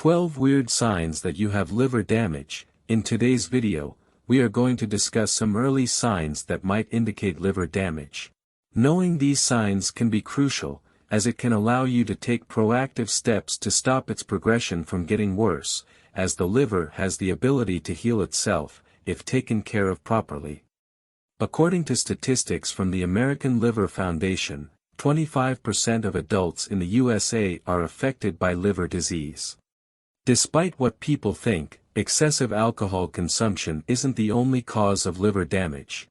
12 weird signs that you have liver damage. In today's video, we are going to discuss some early signs that might indicate liver damage. Knowing these signs can be crucial, as it can allow you to take proactive steps to stop its progression from getting worse, as the liver has the ability to heal itself, if taken care of properly. According to statistics from the American Liver Foundation, 25% of adults in the USA are affected by liver disease. Despite what people think, excessive alcohol consumption isn't the only cause of liver damage.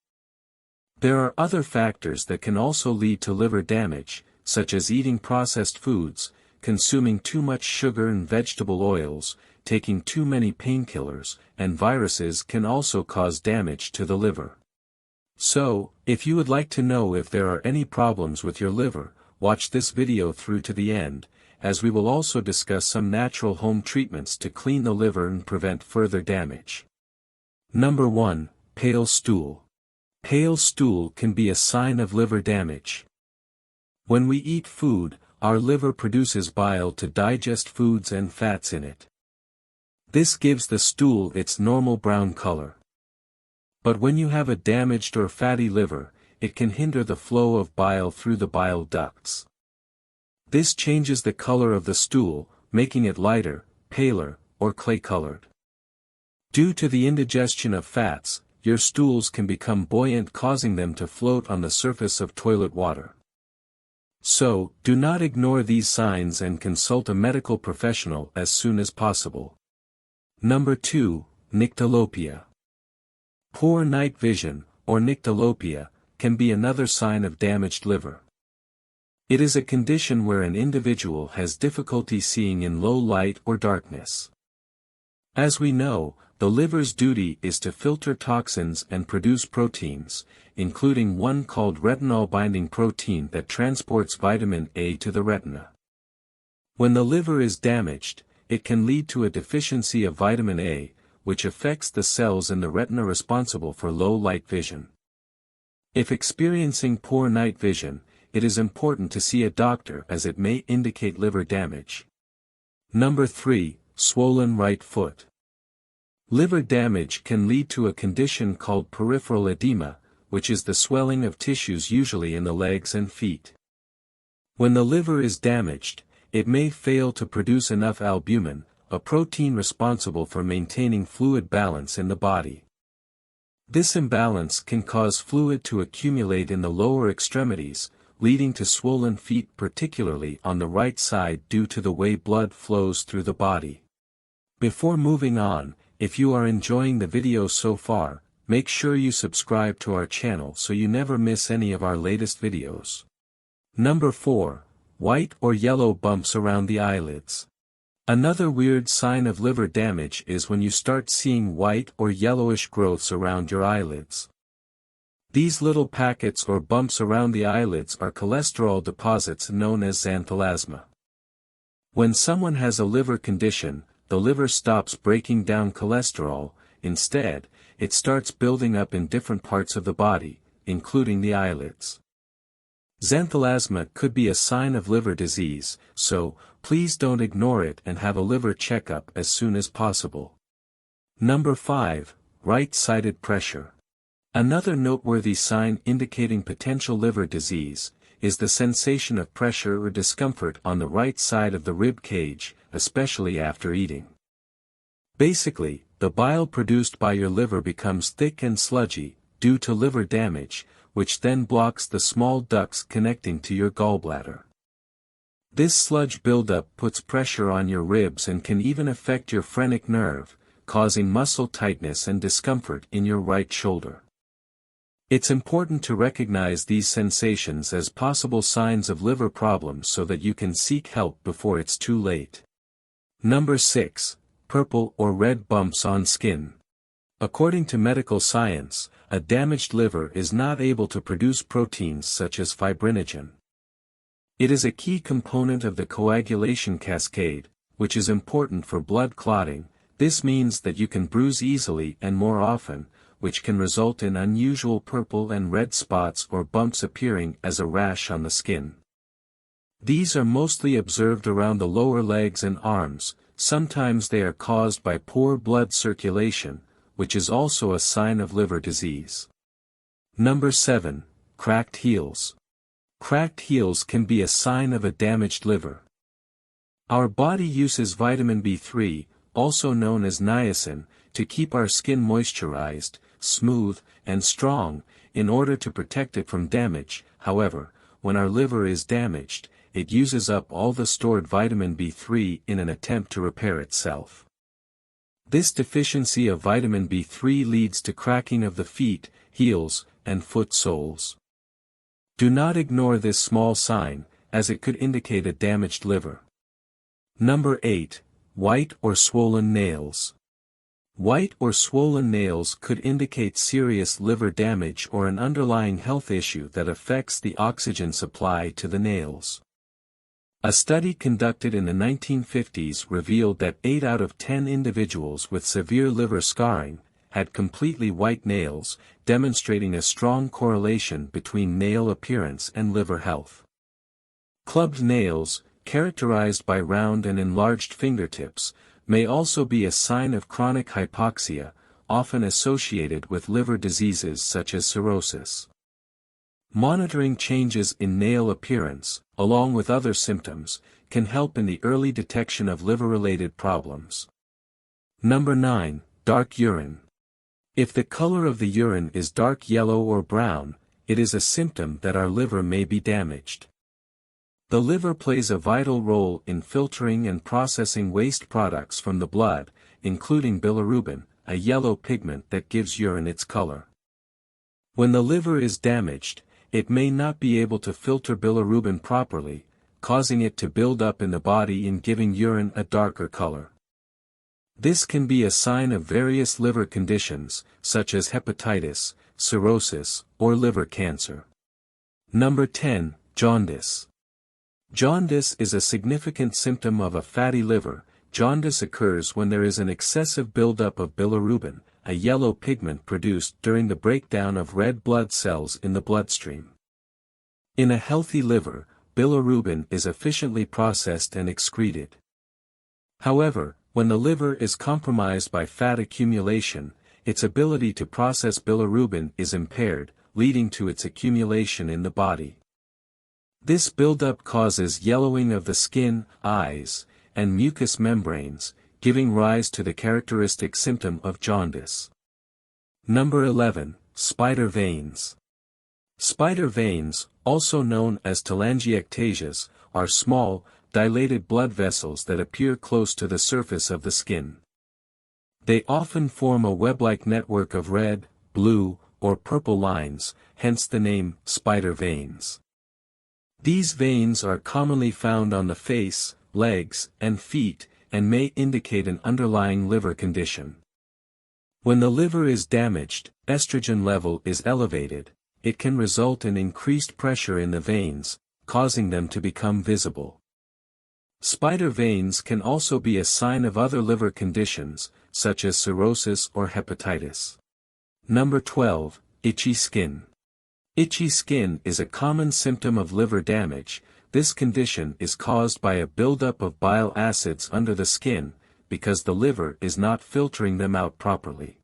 There are other factors that can also lead to liver damage, such as eating processed foods, consuming too much sugar and vegetable oils, taking too many painkillers, and viruses can also cause damage to the liver. So, if you would like to know if there are any problems with your liver, watch this video through to the end, as we will also discuss some natural home treatments to clean the liver and prevent further damage. Number 1. Pale stool. Pale stool can be a sign of liver damage. When we eat food, our liver produces bile to digest foods and fats in it. This gives the stool its normal brown color. But when you have a damaged or fatty liver, it can hinder the flow of bile through the bile ducts. This changes the color of the stool, making it lighter, paler, or clay-colored. Due to the indigestion of fats, your stools can become buoyant, causing them to float on the surface of toilet water. So, do not ignore these signs and consult a medical professional as soon as possible. Number 2. Nyctalopia. Poor night vision, or nyctalopia, can be another sign of damaged liver. It is a condition where an individual has difficulty seeing in low light or darkness. As we know, the liver's duty is to filter toxins and produce proteins, including one called retinol-binding protein that transports vitamin A to the retina. When the liver is damaged, it can lead to a deficiency of vitamin A, which affects the cells in the retina responsible for low-light vision. If experiencing poor night vision, it is important to see a doctor as it may indicate liver damage. Number 3. Swollen right foot. Liver damage can lead to a condition called peripheral edema, which is the swelling of tissues usually in the legs and feet. When the liver is damaged, it may fail to produce enough albumin, a protein responsible for maintaining fluid balance in the body. This imbalance can cause fluid to accumulate in the lower extremities, leading to swollen feet, particularly on the right side due to the way blood flows through the body. Before moving on, if you are enjoying the video so far, make sure you subscribe to our channel so you never miss any of our latest videos. Number 4. White or yellow bumps around the eyelids. Another weird sign of liver damage is when you start seeing white or yellowish growths around your eyelids. These little packets or bumps around the eyelids are cholesterol deposits known as xanthelasma. When someone has a liver condition, the liver stops breaking down cholesterol. Instead, it starts building up in different parts of the body, including the eyelids. Xanthelasma could be a sign of liver disease, so, please don't ignore it and have a liver checkup as soon as possible. Number 5. Right-sided pressure. Another noteworthy sign indicating potential liver disease is the sensation of pressure or discomfort on the right side of the rib cage, especially after eating. Basically, the bile produced by your liver becomes thick and sludgy, due to liver damage, which then blocks the small ducts connecting to your gallbladder. This sludge buildup puts pressure on your ribs and can even affect your phrenic nerve, causing muscle tightness and discomfort in your right shoulder. It's important to recognize these sensations as possible signs of liver problems so that you can seek help before it's too late. Number 6. Purple or red bumps on skin. According to medical science, a damaged liver is not able to produce proteins such as fibrinogen. It is a key component of the coagulation cascade, which is important for blood clotting. This means that you can bruise easily and more often, which can result in unusual purple and red spots or bumps appearing as a rash on the skin. These are mostly observed around the lower legs and arms, sometimes they are caused by poor blood circulation, which is also a sign of liver disease. Number 7. Cracked heels. Cracked heels can be a sign of a damaged liver. Our body uses vitamin B3, also known as niacin, to keep our skin moisturized, smooth, and strong, in order to protect it from damage. However, when our liver is damaged, it uses up all the stored vitamin B3 in an attempt to repair itself. This deficiency of vitamin B3 leads to cracking of the feet, heels, and foot soles. Do not ignore this small sign, as it could indicate a damaged liver. Number 8. White or swollen nails. White or swollen nails could indicate serious liver damage or an underlying health issue that affects the oxygen supply to the nails. A study conducted in the 1950s revealed that 8 out of 10 individuals with severe liver scarring had completely white nails, demonstrating a strong correlation between nail appearance and liver health. Clubbed nails, characterized by round and enlarged fingertips, may also be a sign of chronic hypoxia, often associated with liver diseases such as cirrhosis. Monitoring changes in nail appearance, along with other symptoms, can help in the early detection of liver-related problems. Number 9. Dark urine. If the color of the urine is dark yellow or brown, it is a symptom that our liver may be damaged. The liver plays a vital role in filtering and processing waste products from the blood, including bilirubin, a yellow pigment that gives urine its color. When the liver is damaged, it may not be able to filter bilirubin properly, causing it to build up in the body and giving urine a darker color. This can be a sign of various liver conditions, such as hepatitis, cirrhosis, or liver cancer. Number 10. Jaundice. Jaundice is a significant symptom of a fatty liver. Jaundice occurs when there is an excessive buildup of bilirubin, a yellow pigment produced during the breakdown of red blood cells in the bloodstream. In a healthy liver, bilirubin is efficiently processed and excreted. However, when the liver is compromised by fat accumulation, its ability to process bilirubin is impaired, leading to its accumulation in the body. This buildup causes yellowing of the skin, eyes, and mucous membranes, giving rise to the characteristic symptom of jaundice. Number 11. Spider veins. Spider veins, also known as telangiectasias, are small, dilated blood vessels that appear close to the surface of the skin. They often form a web-like network of red, blue, or purple lines, hence the name spider veins. These veins are commonly found on the face, legs, and feet, and may indicate an underlying liver condition. When the liver is damaged, estrogen level is elevated. It can result in increased pressure in the veins, causing them to become visible. Spider veins can also be a sign of other liver conditions, such as cirrhosis or hepatitis. Number 12. Itchy skin. Itchy skin is a common symptom of liver damage. This condition is caused by a buildup of bile acids under the skin, because the liver is not filtering them out properly.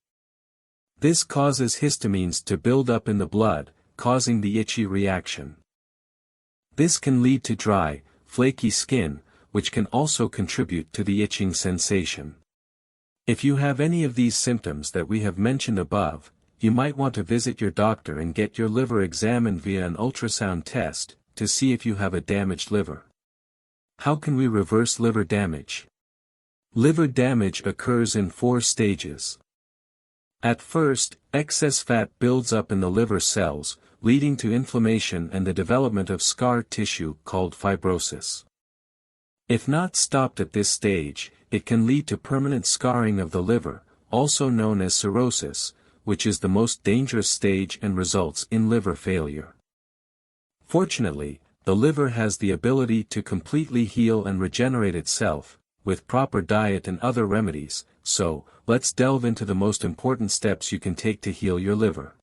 This causes histamines to build up in the blood, causing the itchy reaction. This can lead to dry, flaky skin, which can also contribute to the itching sensation. If you have any of these symptoms that we have mentioned above, you might want to visit your doctor and get your liver examined via an ultrasound test, to see if you have a damaged liver. How can we reverse liver damage? Liver damage occurs in 4 stages. At first, excess fat builds up in the liver cells, leading to inflammation and the development of scar tissue called fibrosis. If not stopped at this stage, it can lead to permanent scarring of the liver, also known as cirrhosis, which is the most dangerous stage and results in liver failure. Fortunately, the liver has the ability to completely heal and regenerate itself, with proper diet and other remedies, so, let's delve into the most important steps you can take to heal your liver.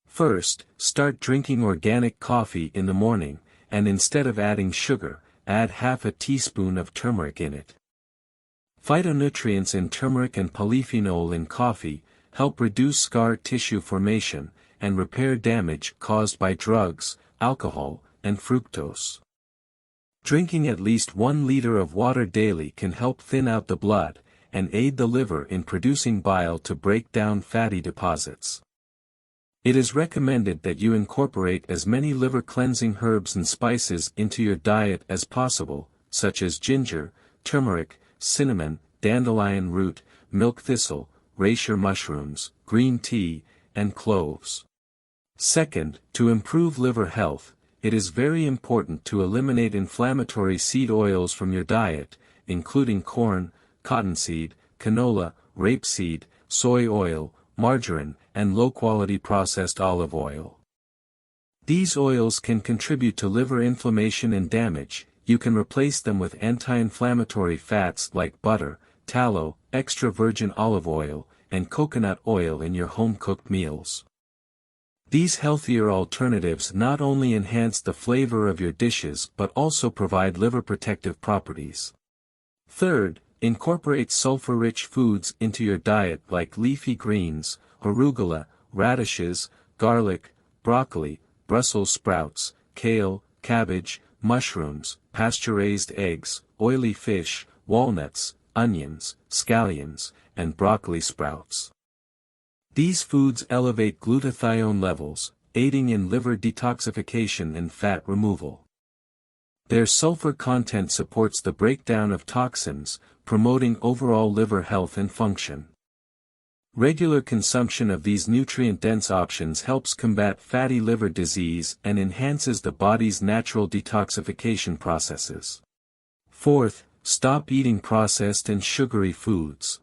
First, start drinking organic coffee in the morning, and instead of adding sugar, add half a teaspoon of turmeric in it. Phytonutrients in turmeric and polyphenol in coffee help reduce scar tissue formation and repair damage caused by drugs, alcohol, and fructose. Drinking at least 1 liter of water daily can help thin out the blood and aid the liver in producing bile to break down fatty deposits. It is recommended that you incorporate as many liver-cleansing herbs and spices into your diet as possible, such as ginger, turmeric, cinnamon, dandelion root, milk thistle, reishi mushrooms, green tea, and cloves. Second, to improve liver health, it is very important to eliminate inflammatory seed oils from your diet, including corn, cottonseed, canola, rapeseed, soy oil, margarine, and low-quality processed olive oil. These oils can contribute to liver inflammation and damage. You can replace them with anti-inflammatory fats like butter, tallow, extra virgin olive oil, and coconut oil in your home-cooked meals. These healthier alternatives not only enhance the flavor of your dishes but also provide liver protective properties. Third, incorporate sulfur-rich foods into your diet like leafy greens, arugula, radishes, garlic, broccoli, Brussels sprouts, kale, cabbage, mushrooms, pasture-raised eggs, oily fish, walnuts, onions, scallions, and broccoli sprouts. These foods elevate glutathione levels, aiding in liver detoxification and fat removal. Their sulfur content supports the breakdown of toxins, promoting overall liver health and function. Regular consumption of these nutrient-dense options helps combat fatty liver disease and enhances the body's natural detoxification processes. Fourth, stop eating processed and sugary foods.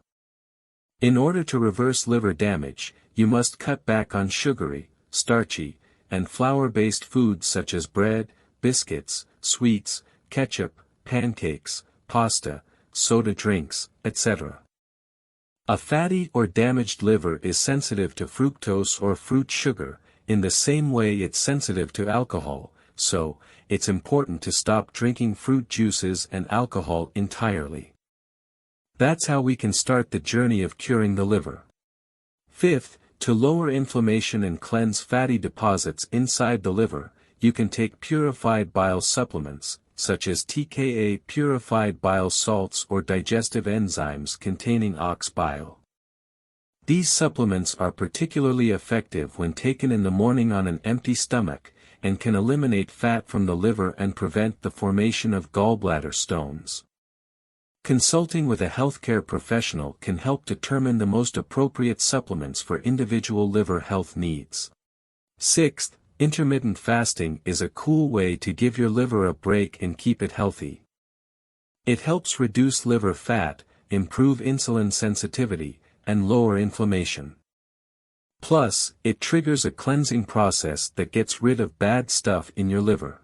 In order to reverse liver damage, you must cut back on sugary, starchy, and flour-based foods such as bread, biscuits, sweets, ketchup, pancakes, pasta, soda drinks, etc. A fatty or damaged liver is sensitive to fructose or fruit sugar, in the same way it's sensitive to alcohol, so, it's important to stop drinking fruit juices and alcohol entirely. That's how we can start the journey of curing the liver. Fifth, to lower inflammation and cleanse fatty deposits inside the liver, you can take purified bile supplements, such as TKA purified bile salts or digestive enzymes containing ox bile. These supplements are particularly effective when taken in the morning on an empty stomach, and can eliminate fat from the liver and prevent the formation of gallbladder stones. Consulting with a healthcare professional can help determine the most appropriate supplements for individual liver health needs. Sixth, intermittent fasting is a cool way to give your liver a break and keep it healthy. It helps reduce liver fat, improve insulin sensitivity, and lower inflammation. Plus, it triggers a cleansing process that gets rid of bad stuff in your liver.